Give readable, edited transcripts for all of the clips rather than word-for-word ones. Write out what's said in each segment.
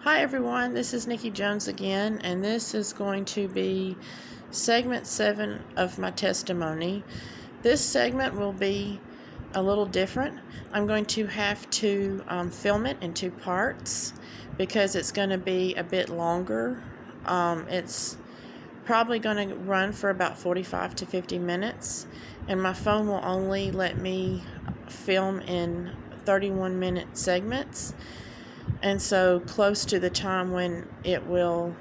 Hi everyone, this is Nikki Jones again, and this is going to be segment 7 of my testimony. This segment will be a little different. I'm going to have to film it in 2 parts because it's going to be a bit longer. It's probably going to run for about 45 to 50 minutes, and my phone will only let me film in 31-minute segments. And so close to the time when it will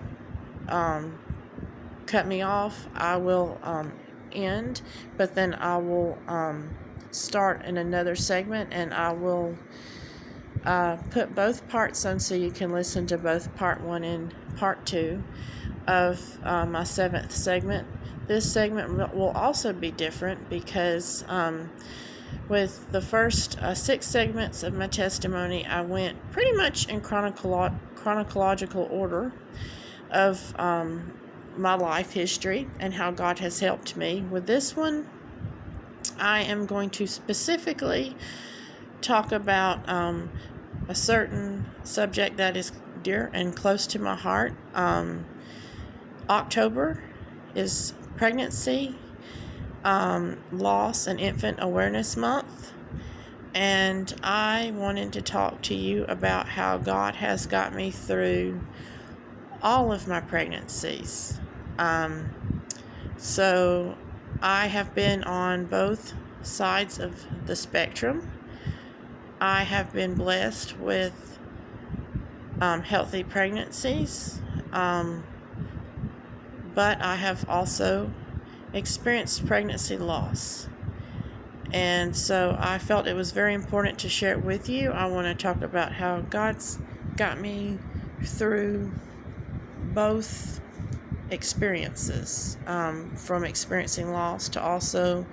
cut me off, I will end, but then I will start in another segment, and I will put both parts on so you can listen to both part 1 and part 2 of my 7th segment. This segment will also be different because with the first 6 segments of my testimony, I went pretty much in chronological order of my life history and how God has helped me. With this one, I am going to specifically talk about a certain subject that is dear and close to my heart. October is pregnancy, loss and infant awareness month, and I wanted to talk to you about how God has got me through all of my pregnancies. So I have been on both sides of the spectrum. I have been blessed with healthy pregnancies, but I have also experienced pregnancy loss. And so I felt it was very important to share it with you. I want to talk about how God's got me through both experiences, from experiencing loss to also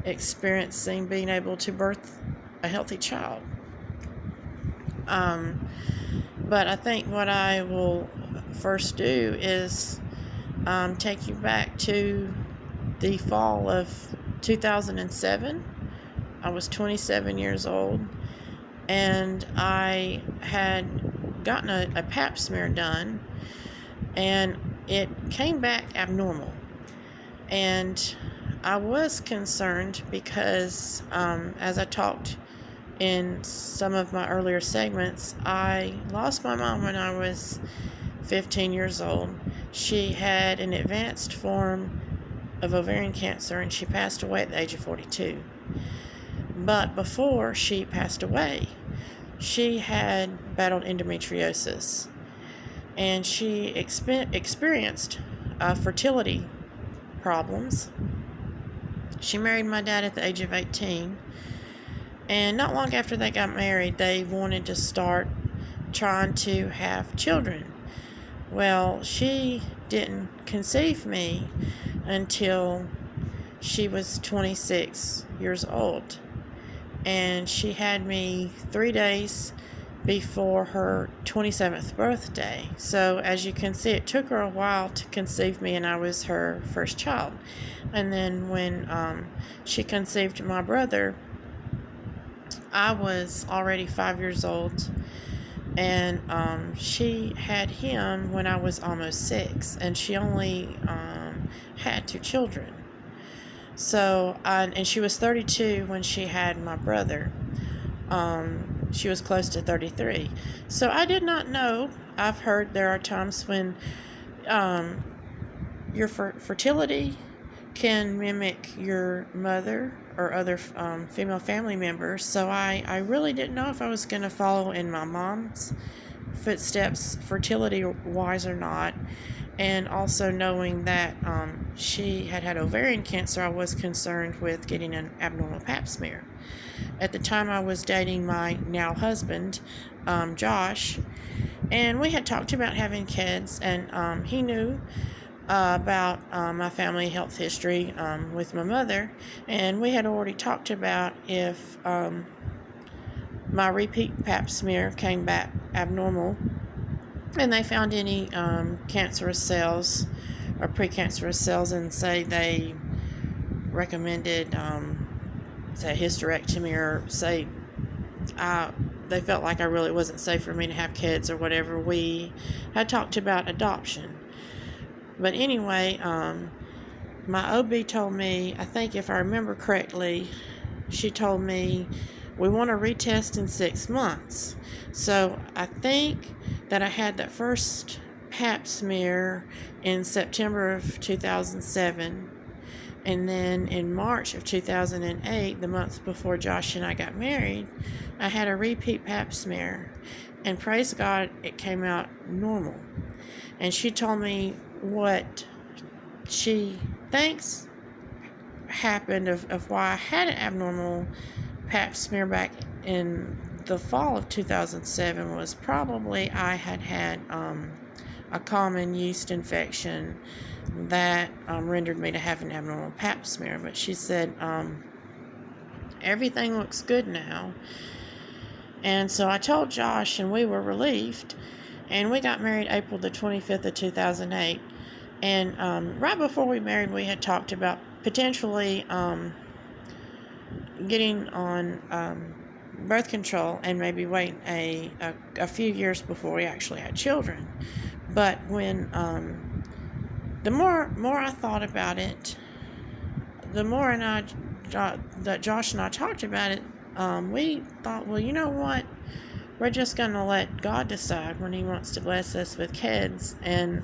experiencing being able to birth a healthy child. But I think what I will first do is take you back to the fall of 2007. I was 27 years old, and I had gotten a pap smear done, and it came back abnormal. And I was concerned because, as I talked in some of my earlier segments, I lost my mom when I was 15 years old. She had an advanced form of ovarian cancer, and she passed away at the age of 42. But before she passed away, she had battled endometriosis, and she experienced fertility problems. She married my dad at the age of 18, and not long after they got married, they wanted to start trying to have children. Well, she didn't conceive me until she was 26 years old, and she had me 3 days before her 27th birthday. So as you can see, it took her a while to conceive me, and I was her first child. And then when she conceived my brother, I was already 5 years old, and she had him when I was almost 6, and she only had 2 children. So, and she was 32 when she had my brother. She was close to 33. So I did not know. I've heard there are times when your fertility can mimic your mother or other female family members. So I really didn't know if I was going to follow in my mom's footsteps, fertility-wise or not. And also knowing that she had ovarian cancer, I was concerned with getting an abnormal pap smear. At the time, I was dating my now husband, Josh, and we had talked about having kids, and he knew about my family health history with my mother, and we had already talked about if my repeat pap smear came back abnormal and they found any cancerous cells or precancerous cells, and say they recommended say hysterectomy, or say they felt like I really wasn't safe for me to have kids or whatever. We had talked about adoption. But anyway, my OB told me, I think if I remember correctly, she told me we want to retest in 6 months. So I think that I had that first pap smear in September of 2007. And then in March of 2008, the month before Josh and I got married, I had a repeat pap smear. And praise God, it came out normal. And she told me what she thinks happened of why I had an abnormal pap smear back in the fall of 2007 was probably I had a common yeast infection that rendered me to have an abnormal pap smear. But she said everything looks good now. And so I told Josh, and we were relieved. And we got married April the 25th of 2008. And right before we married, we had talked about potentially getting on birth control and maybe waiting a few years before we actually had children. But when the more I thought about it, the more that Josh and I talked about it, we thought, well, you know what? We're just going to let God decide when He wants to bless us with kids. And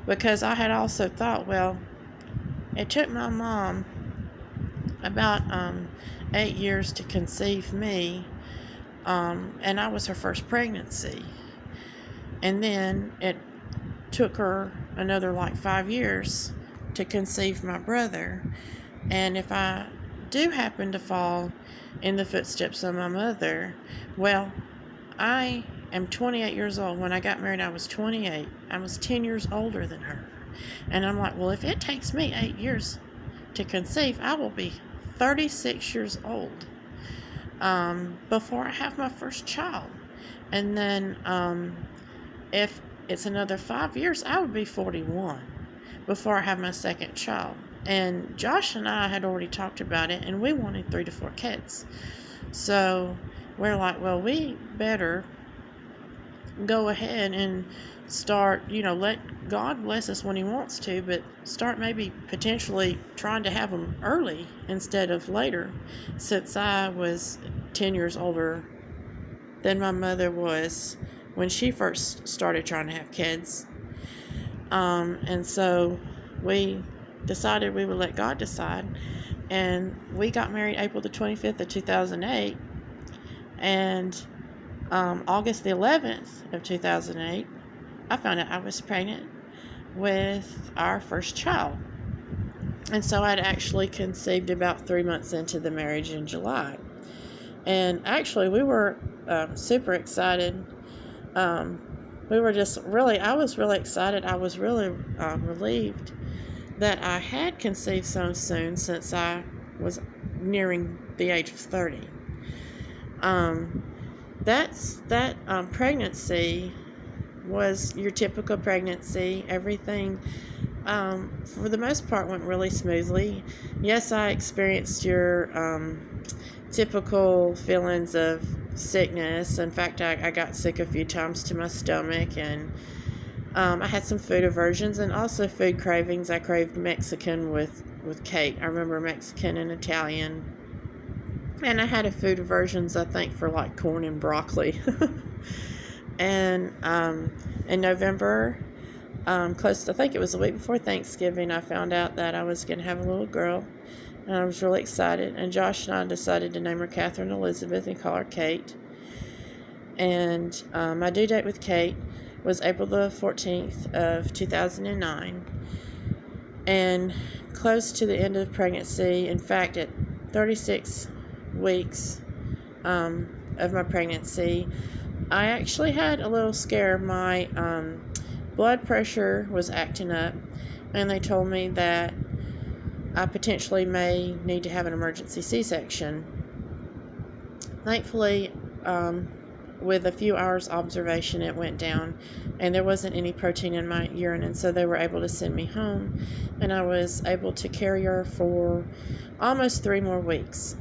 because I had also thought, well, it took my mom about 8 years to conceive me, and I was her first pregnancy. And then it took her another like 5 years to conceive my brother. And if I do happen to fall in the footsteps of my mother, well, I am 28 years old. When I got married, I was 28. I was 10 years older than her. And I'm like, well, if it takes me 8 years to conceive, I will be 36 years old before I have my first child. And then if it's another 5 years, I would be 41 before I have my second child. And Josh and I had already talked about it, and we wanted 3 to 4 kids. So we're like, well, we better go ahead and start, let God bless us when He wants to, but start maybe potentially trying to have them early instead of later, since I was 10 years older than my mother was when she first started trying to have kids. And so we decided we would let God decide, and we got married April the 25th of 2008, and August the 11th of 2008, I found out I was pregnant with our first child. And so I'd actually conceived about 3 months into the marriage in July. And actually, we were super excited. I was really excited. I was really relieved that I had conceived so soon, since I was nearing the age of 30. That pregnancy was your typical pregnancy. Everything, for the most part, went really smoothly. Yes, I experienced your typical feelings of sickness. In fact, I got sick a few times to my stomach, and I had some food aversions and also food cravings. I craved Mexican with Kate. I remember Mexican and Italian. And I had a food aversions, I think, for like corn and broccoli. And in November, I think it was the week before Thanksgiving, I found out that I was going to have a little girl. And I was really excited. And Josh and I decided to name her Catherine Elizabeth and call her Kate. And my due date with Kate was April the 14th of 2009. And close to the end of pregnancy, in fact, at 36 weeks of my pregnancy, I actually had a little scare. My blood pressure was acting up, and they told me that I potentially may need to have an emergency C-section. Thankfully, with a few hours observation, it went down, and there wasn't any protein in my urine, and so they were able to send me home, and I was able to carry her for almost 3 more weeks.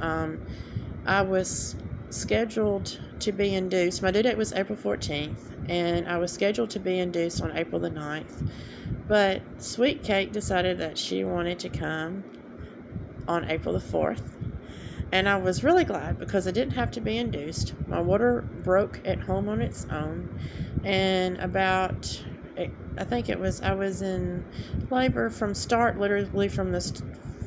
I was scheduled to be induced. My due date was April 14th, and I was scheduled to be induced on April the 9th. But Sweet Kate decided that she wanted to come on April the 4th. And I was really glad because I didn't have to be induced. My water broke at home on its own. And I was in labor from start, literally from the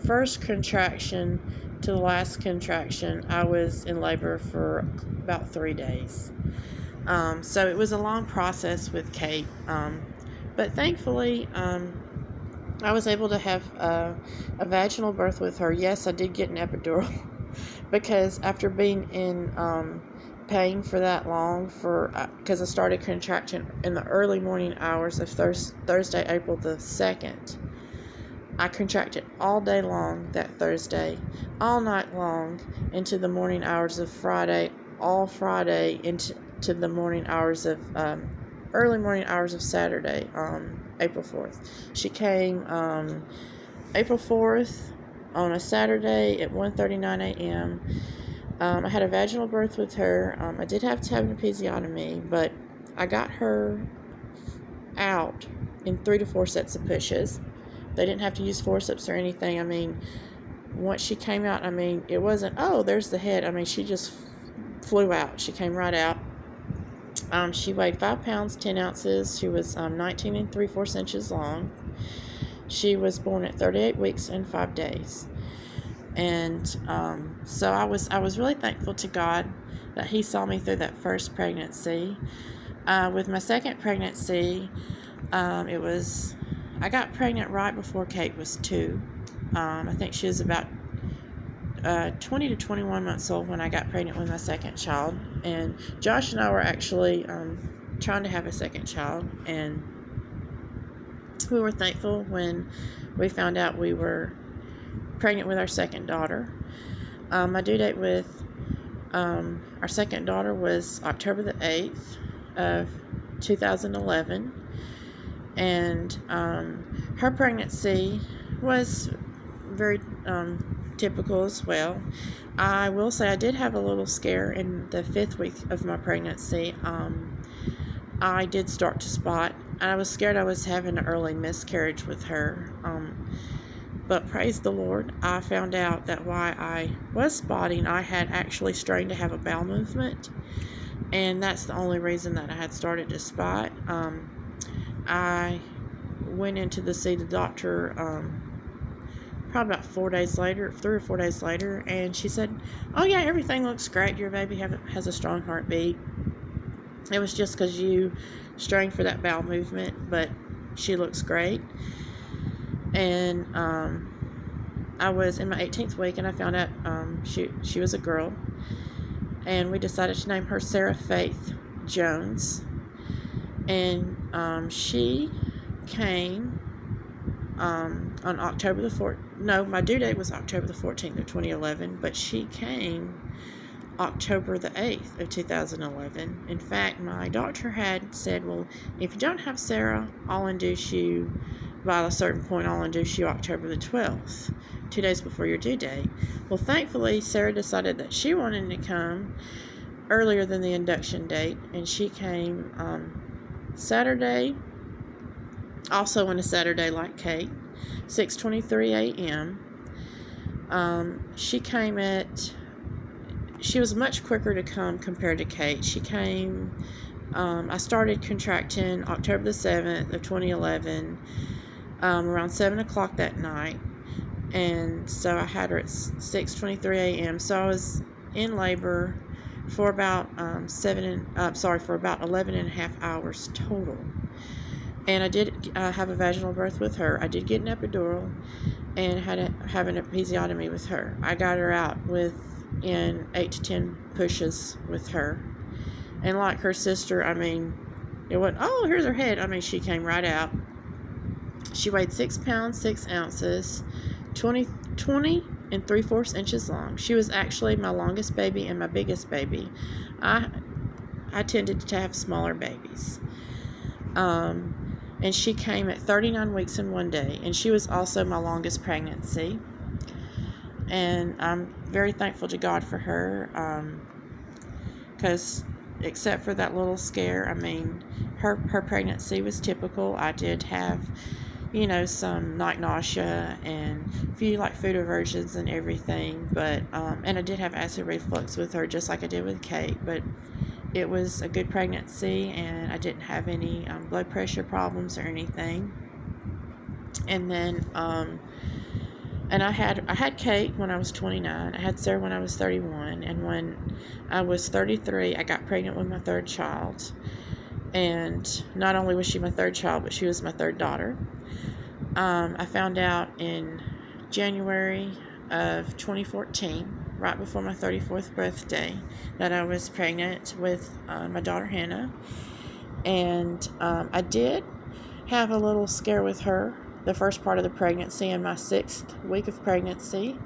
first contraction to the last contraction. I was in labor for about 3 days. So it was a long process with Kate. But thankfully, I was able to have a vaginal birth with her. Yes, I did get an epidural because after being in pain for that long, because I started contracting in the early morning hours of Thursday, April the 2nd. I contracted all day long that Thursday, all night long into the morning hours of Friday, all Friday into the morning hours of early morning hours of Saturday, April 4th. She came April 4th on a Saturday at 1:39 a.m. I had a vaginal birth with her. I did have to have an episiotomy, but I got her out in 3 to 4 sets of pushes. They didn't have to use forceps or anything. I mean, once she came out, I mean, it wasn't, oh, there's the head. I mean, she just flew out. She came right out. She weighed 5 pounds, 10 ounces. She was 19 3/4 inches long. She was born at 38 weeks and 5 days. And so I was really thankful to God that He saw me through that first pregnancy. With my second pregnancy, I got pregnant right before Kate was 2. I think she was about 20 to 21 months old when I got pregnant with my second child. And Josh and I were actually trying to have a second child, and we were thankful when we found out we were pregnant with our second daughter. My due date with our second daughter was October the 8th of 2011, and her pregnancy was very typical as well. I will say I did have a little scare in the 5th week of my pregnancy. I did start to spot. I was scared I was having an early miscarriage with her. But praise the Lord, I found out that while I was spotting, I had actually strained to have a bowel movement. And that's the only reason that I had started to spot. I went in to see the doctor probably about 4 days later, 3 or 4 days later, and she said, oh yeah, everything looks great. Your baby has a strong heartbeat. It was just because you strained for that bowel movement, but she looks great. And I was in my 18th week, and I found out she was a girl, and we decided to name her Sarah Faith Jones. And she came on October the 4th. No, my due date was October the 14th of 2011, but she came October the 8th of 2011. In fact, my doctor had said, well, if you don't have Sarah, I'll induce you by a certain point. I'll induce you October the 12th, 2 days before your due date. Well, thankfully, Sarah decided that she wanted to come earlier than the induction date, and she came Saturday, also on a Saturday like Kate, 6:23 a.m. She was much quicker to come compared to Kate. She came, I started contracting October the 7th of 2011, around 7 o'clock that night. And so I had her at 6:23 a.m. So I was in labor for about for about 11 and a half hours total. And I did have a vaginal birth with her. I did get an epidural and have an episiotomy with her. I got her out within 8 to 10 pushes with her. And like her sister, I mean, it wasn't, oh, here's her head. I mean, she came right out. She weighed 6 pounds, 6 ounces, 20 and 3/4 inches long. She was actually my longest baby and my biggest baby. I tended to have smaller babies. And she came at 39 weeks and 1 day, and she was also my longest pregnancy. And I'm very thankful to God for her. because except for that little scare, I mean, her pregnancy was typical. I did have, some night nausea and a few like food aversions and everything, but and I did have acid reflux with her, just like I did with Kate. But it was a good pregnancy, and I didn't have any blood pressure problems or anything. And then and I had Kate when I was 29. I had Sarah when I was 31, and when I was 33, I got pregnant with my third child. And not only was she my third child, but she was my third daughter. I found out in January of 2014, right before my 34th birthday, that I was pregnant with my daughter Hannah. And I did have a little scare with her the first part of the pregnancy. In my 6th week of pregnancy,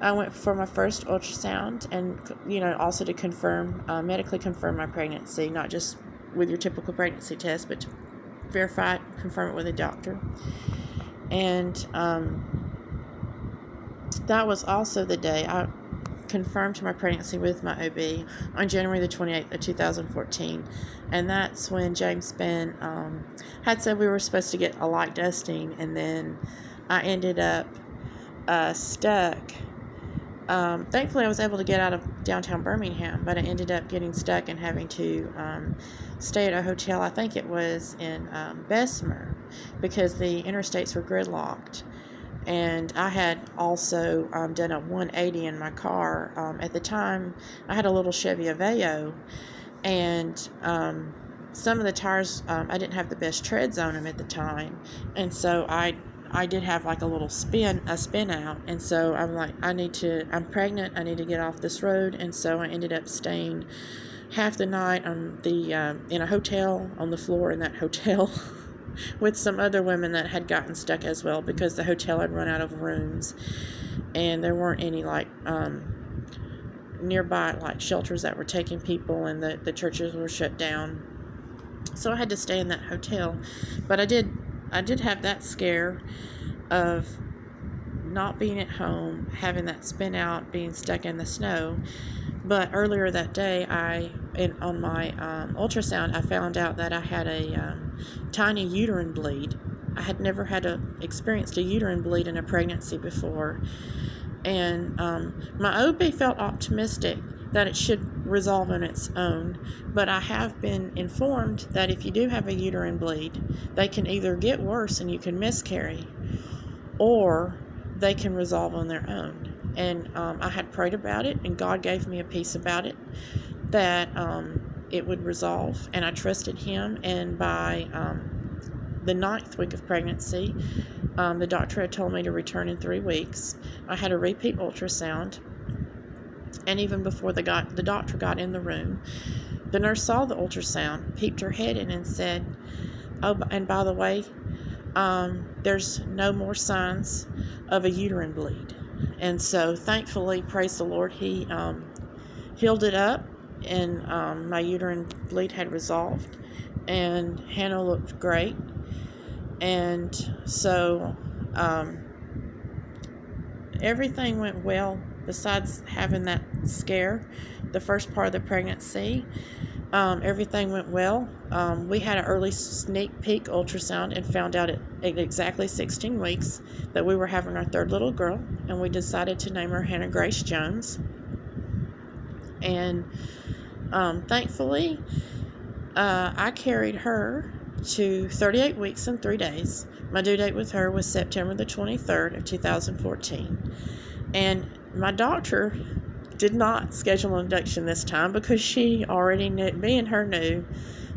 I went for my first ultrasound, and also to confirm, medically confirm my pregnancy, not just with your typical pregnancy test, but to verify it, confirm it with a doctor. And that was also the day I confirmed my pregnancy with my OB on January the 28th of 2014. And that's when James Ben had said we were supposed to get a light dusting, and then I ended up stuck. Thankfully, I was able to get out of downtown Birmingham, but I ended up getting stuck and having to stay at a hotel. I think it was in Bessemer, because the interstates were gridlocked. And I had also done a 180 in my car. At the time, I had a little Chevy Aveo, and some of the tires, I didn't have the best treads on them at the time, and so I did have like a little spin out, and so I'm like, I'm pregnant, I need to get off this road. And so I ended up staying half the night on the in a hotel, on the floor in that hotel with some other women that had gotten stuck as well, because the hotel had run out of rooms, and there weren't any like nearby like shelters that were taking people, and the churches were shut down. So I had to stay in that hotel. But I did have that scare of not being at home, having that spin out, being stuck in the snow. But earlier that day, on my ultrasound, I found out that I had a tiny uterine bleed. I had never experienced a uterine bleed in a pregnancy before. And my OB felt optimistic that it should resolve on its own, but I have been informed that if you do have a uterine bleed, they can either get worse and you can miscarry, or they can resolve on their own. And I had prayed about it, and God gave me a peace about it, that it would resolve, and I trusted Him. And by the 9th week of pregnancy, the doctor had told me to return in 3 weeks. I had a repeat ultrasound, and even before the doctor got in the room, the nurse saw the ultrasound, peeped her head in, and said, "Oh, and by the way, there's no more signs of a uterine bleed." And so, thankfully, praise the Lord, He healed it up, and my uterine bleed had resolved, and Hannah looked great. And so everything went well, besides having that scare the first part of the pregnancy. Everything went well. We had an early sneak peek ultrasound and found out at exactly 16 weeks that we were having our third little girl, and we decided to name her Hannah Grace Jones. And thankfully, I carried her to 38 weeks and 3 days. My due date with her was September the 23rd of 2014. And my doctor did not schedule an induction this time, because she already knew, me and her knew,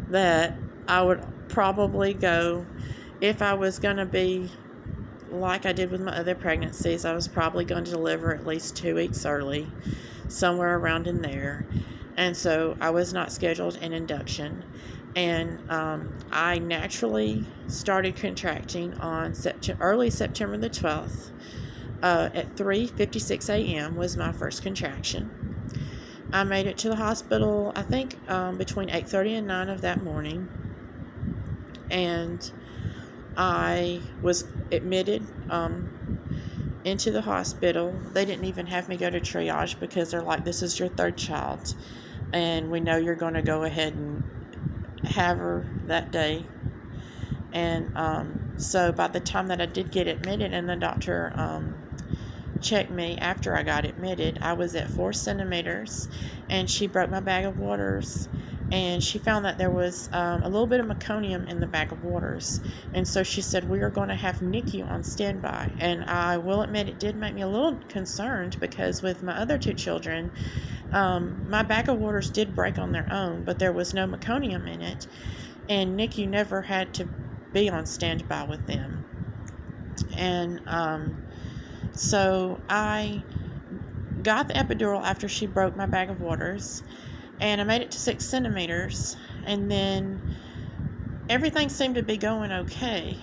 that I would probably go, if I was going to be like I did with my other pregnancies, I was probably going to deliver at least 2 weeks early, somewhere around in there. And so I was not scheduled an induction. And I naturally started contracting on early September the 12th. At 3:56 a.m. was my first contraction. I made it to the hospital, I think, between 8:30 and 9 of that morning. And I was admitted into the hospital. They didn't even have me go to triage, because they're like, "This is your third child. and we know you're going to go ahead and have her that day. And so by the time that I did get admitted and the doctor checked me after I got admitted, I was at 4 centimeters, and she broke my bag of waters, and she found that there was a little bit of meconium in the bag of waters, and so she said, we are going to have NICU on standby. And I will admit, it did make me a little concerned, because with my other 2 children, my bag of waters did break on their own, but there was no meconium in it, and NICU never had to be on standby with them. And so I got the epidural after she broke my bag of waters, and I made it to 6 centimeters, and then everything seemed to be going okay.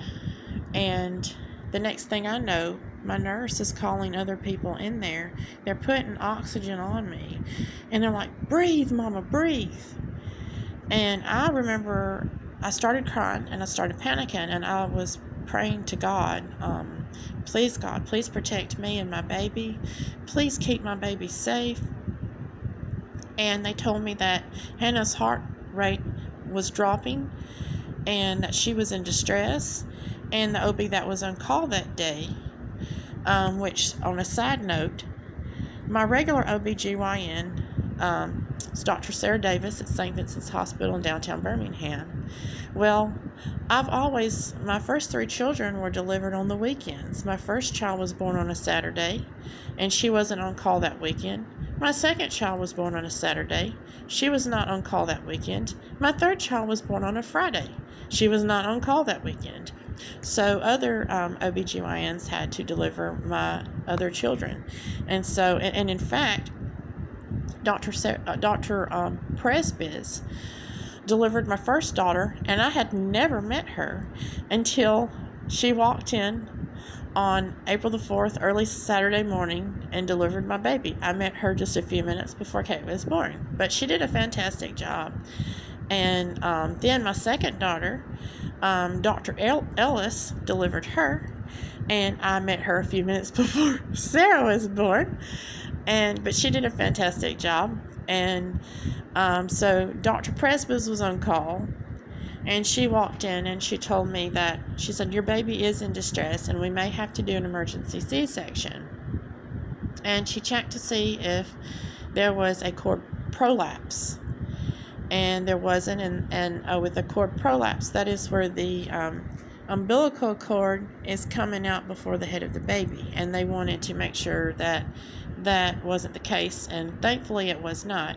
And the next thing I know, my nurse is calling other people in there. They're putting oxygen on me, and they're like, breathe, mama, breathe. And I remember I started crying, and I started panicking, and I was praying to God, please, God, please protect me and my baby. Please keep my baby safe. And they told me that Hannah's heart rate was dropping, and that she was in distress. And the OB that was on call that day, which, on a side note, my regular OBGYN is Dr. Sarah Davis at St. Vincent's Hospital in downtown Birmingham. Well, my first 3 children were delivered on the weekends. My first child was born on a Saturday, and she wasn't on call that weekend. My second child was born on a Saturday. She was not on call that weekend. My third child was born on a Friday. She was not on call that weekend. So other OBGYNs had to deliver my other children. And in fact, Dr. Presby's delivered my first daughter, and I had never met her until she walked in on April the 4th, early Saturday morning, and delivered my baby. I met her just a few minutes before Kate was born, but she did a fantastic job. And then my second daughter, Dr. Ellis, delivered her, and I met her a few minutes before Sarah was born, but she did a fantastic job. And so Dr. Presby's was on call, and she walked in and she told me that, she said, your baby is in distress and we may have to do an emergency C-section. And she checked to see if there was a cord prolapse, and there wasn't. And with a cord prolapse, that is where the umbilical cord is coming out before the head of the baby, and they wanted to make sure that that wasn't the case, and thankfully it was not.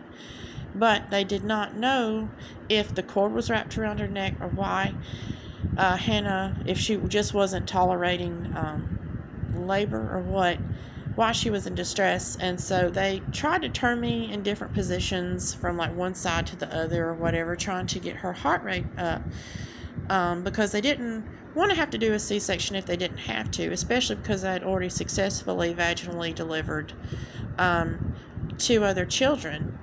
But they did not know if the cord was wrapped around her neck, or why Hannah, if she just wasn't tolerating labor, or why she was in distress. And so they tried to turn me in different positions from like one side to the other or whatever, trying to get her heart rate up, because they didn't want to have to do a C-section if they didn't have to, especially because I had already successfully vaginally delivered 2 other children.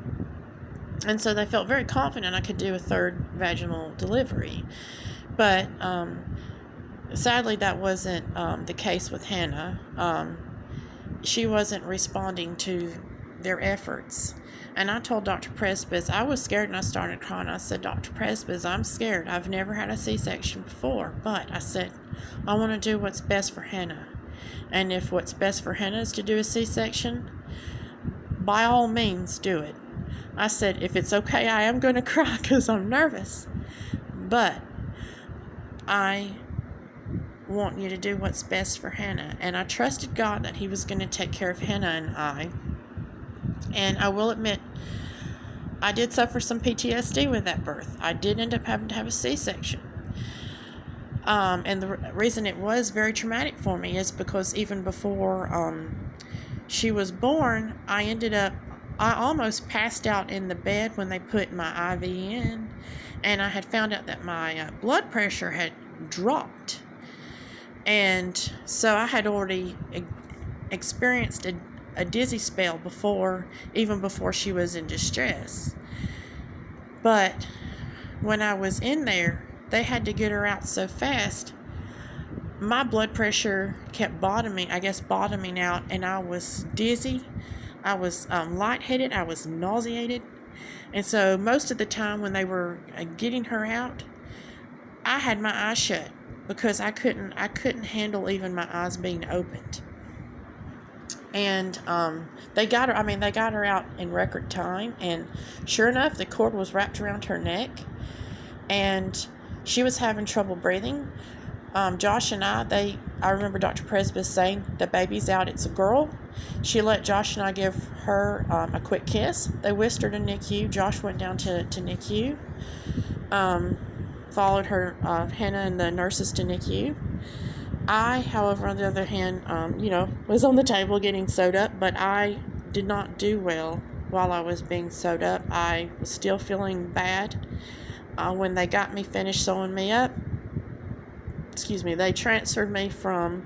And so they felt very confident I could do a 3rd vaginal delivery. But sadly, that wasn't the case with Hannah. She wasn't responding to their efforts. And I told Dr. Presby's, I was scared, and I started crying. I said, Dr. Presby's, I'm scared. I've never had a C-section before. But I said, I want to do what's best for Hannah. And if what's best for Hannah is to do a C-section, by all means, do it. I said, if it's okay, I am going to cry because I'm nervous. But I want you to do what's best for Hannah. And I trusted God that He was going to take care of Hannah and I. And I will admit, I did suffer some PTSD with that birth. I did end up having to have a C-section. And the reason it was very traumatic for me is because even before she was born, I almost passed out in the bed when they put my IV in, and I had found out that my blood pressure had dropped. And so I had already experienced a dizzy spell even before she was in distress. But when I was in there, they had to get her out so fast. My blood pressure kept bottoming out, and I was dizzy. I was lightheaded. I was nauseated. And so most of the time when they were getting her out, I had my eyes shut because I couldn't handle even my eyes being opened. And they got her. I mean, they got her out in record time. And sure enough, the cord was wrapped around her neck, and she was having trouble breathing. Josh and I remember Dr. Presbys saying, "The baby's out. It's a girl." She let Josh and I give her a quick kiss. They whisked her to NICU. Josh went down to NICU. Followed her, Hannah and the nurses to NICU. I, however, on the other hand, was on the table getting sewed up, but I did not do well while I was being sewed up. I was still feeling bad. When they got me finished sewing me up, they transferred me from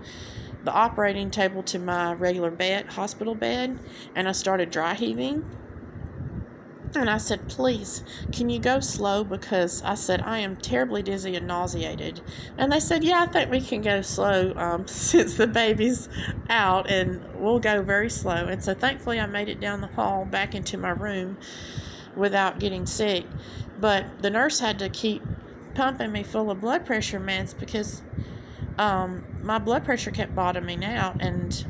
the operating table to my regular bed, hospital bed, and I started dry heaving. And I said, "Please, can you go slow?" Because I said, "I am terribly dizzy and nauseated." And they said, "Yeah, I think we can go slow since the baby's out, and we'll go very slow." And so thankfully I made it down the hall back into my room without getting sick. But the nurse had to keep pumping me full of blood pressure meds because my blood pressure kept bottoming out, and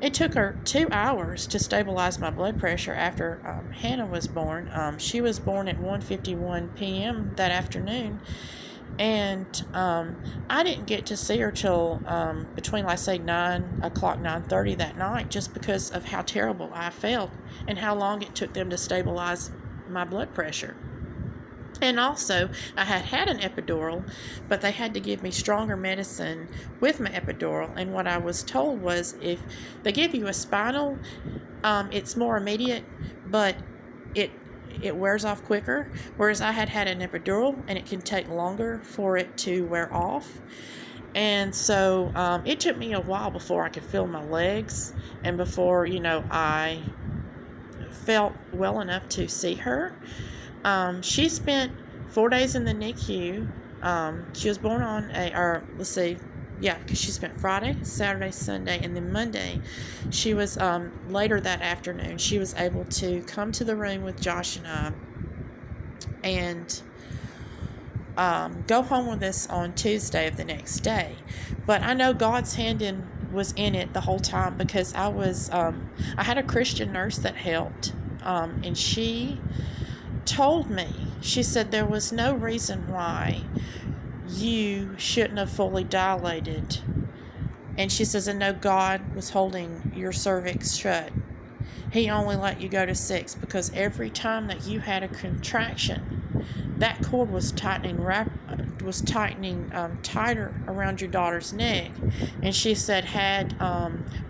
it took her 2 hours to stabilize my blood pressure after Hannah was born. She was born at 1:51 p.m. that afternoon, and I didn't get to see her till between, let's say, 9 o'clock, 9:30 that night, just because of how terrible I felt and how long it took them to stabilize my blood pressure. And also, I had an epidural, but they had to give me stronger medicine with my epidural. And what I was told was, if they give you a spinal, it's more immediate, but it wears off quicker. Whereas I had an epidural, and it can take longer for it to wear off. And so it took me a while before I could feel my legs, and before I felt well enough to see her. She spent 4 days in the NICU. She was born on because she spent Friday, Saturday, Sunday, and then Monday. She was, later that afternoon, she was able to come to the room with Josh and I and go home with us on Tuesday of the next day. But I know God's hand was in it the whole time, because I had a Christian nurse that helped, and she told me, she said, "There was no reason why you shouldn't have fully dilated." And she says, "I know God was holding your cervix shut. He only let you go to 6 because every time that you had a contraction, that cord was tightening tighter around your daughter's neck." And she said, had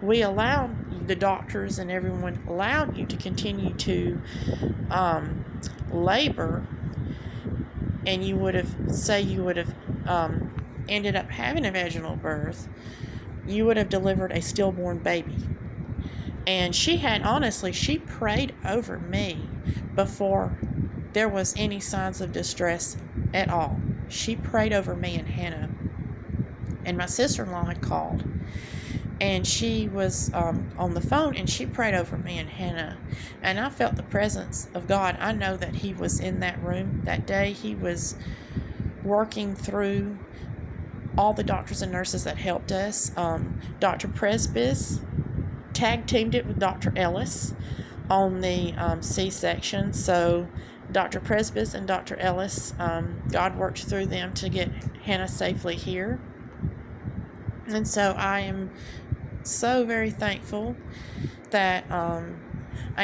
we allowed, the doctors and everyone allowed you to continue to labor, and you would have ended up having a vaginal birth, you would have delivered a stillborn baby. And she prayed over me before there was any signs of distress at all. She prayed over me and Hannah. And my sister-in-law had called, and she was on the phone, and she prayed over me and Hannah. And I felt the presence of God. I know that He was in that room that day. He was working through all the doctors and nurses that helped us. Dr. Presbys tag-teamed it with Dr. Ellis on the C-section. So Dr. Presbys and Dr. Ellis, God worked through them to get Hannah safely here. And so I am so very thankful that I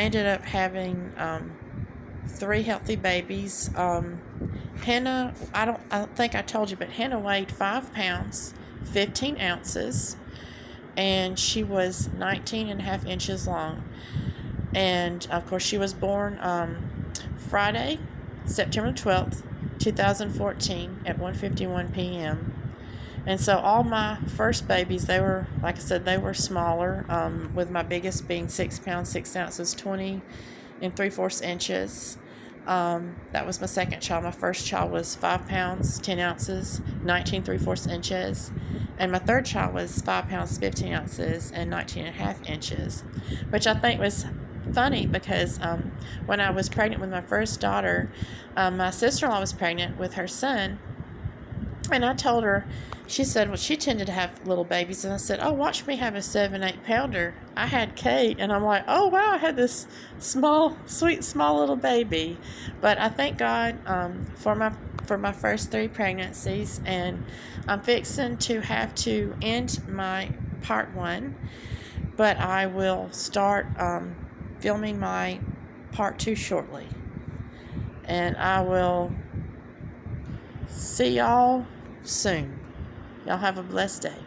ended up having 3 healthy babies. Hannah, I don't think I told you, but Hannah weighed 5 pounds, 15 ounces, and she was 19 and a half inches long. And of course, she was born Friday, September 12th, 2014 at 1:51 p.m. And so all my first babies, they were, like I said, they were smaller, with my biggest being 6 pounds, 6 ounces, 20 3/4 inches. That was my second child. My first child was 5 pounds, 10 ounces, 19 3/4 inches. And my third child was 5 pounds, 15 ounces, and 19 and a half inches, which I think was funny because when I was pregnant with my first daughter, my sister-in-law was pregnant with her son, and I told her, she said, well, she tended to have little babies. And I said, oh, watch me have a 7-8 pounder. I had Kate, and I'm like, oh, wow, I had this small, sweet, small little baby. But I thank God for my first 3 pregnancies, and I'm fixing to have to end my part 1, but I will start filming my part 2 shortly. And I will see y'all soon. Y'all have a blessed day.